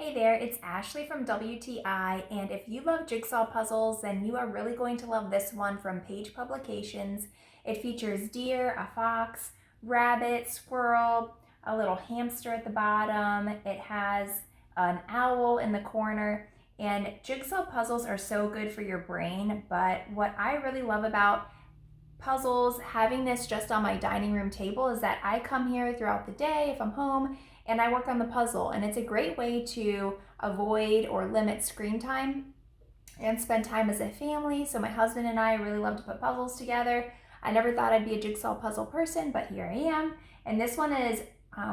Hey there, it's Ashley from WTI, and if you love jigsaw puzzles, then you are really going to love this one from Page Publications. It features deer, a fox, rabbit, squirrel, a little hamster at the bottom. It has an owl in the corner, and jigsaw puzzles are so good for your brain, but what I really love about puzzles, having this just on my dining room table, is that I come here throughout the day if I'm home and I work on the puzzle, and it's a great way to avoid or limit screen time and spend time as a family. So my husband and I really love to put puzzles together. I never thought I'd be a jigsaw puzzle person, but here I am. And this one is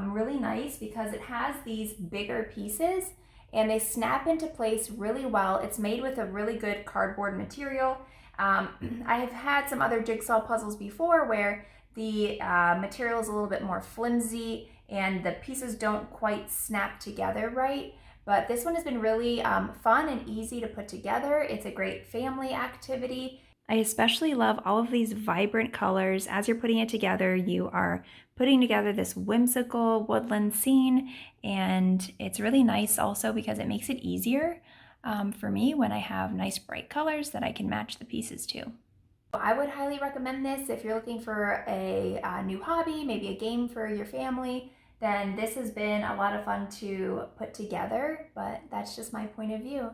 really nice because it has these bigger pieces and they snap into place really well. It's made with a really good cardboard material. I have had some other jigsaw puzzles before where the material is a little bit more flimsy and the pieces don't quite snap together right. But this one has been really fun and easy to put together. It's a great family activity. I especially love all of these vibrant colors. As you're putting it together, you are putting together this whimsical woodland scene, and it's really nice also because it makes it easier for me when I have nice bright colors that I can match the pieces to. I would highly recommend this if you're looking for a new hobby, maybe a game for your family. Then this has been a lot of fun to put together, but that's just my point of view.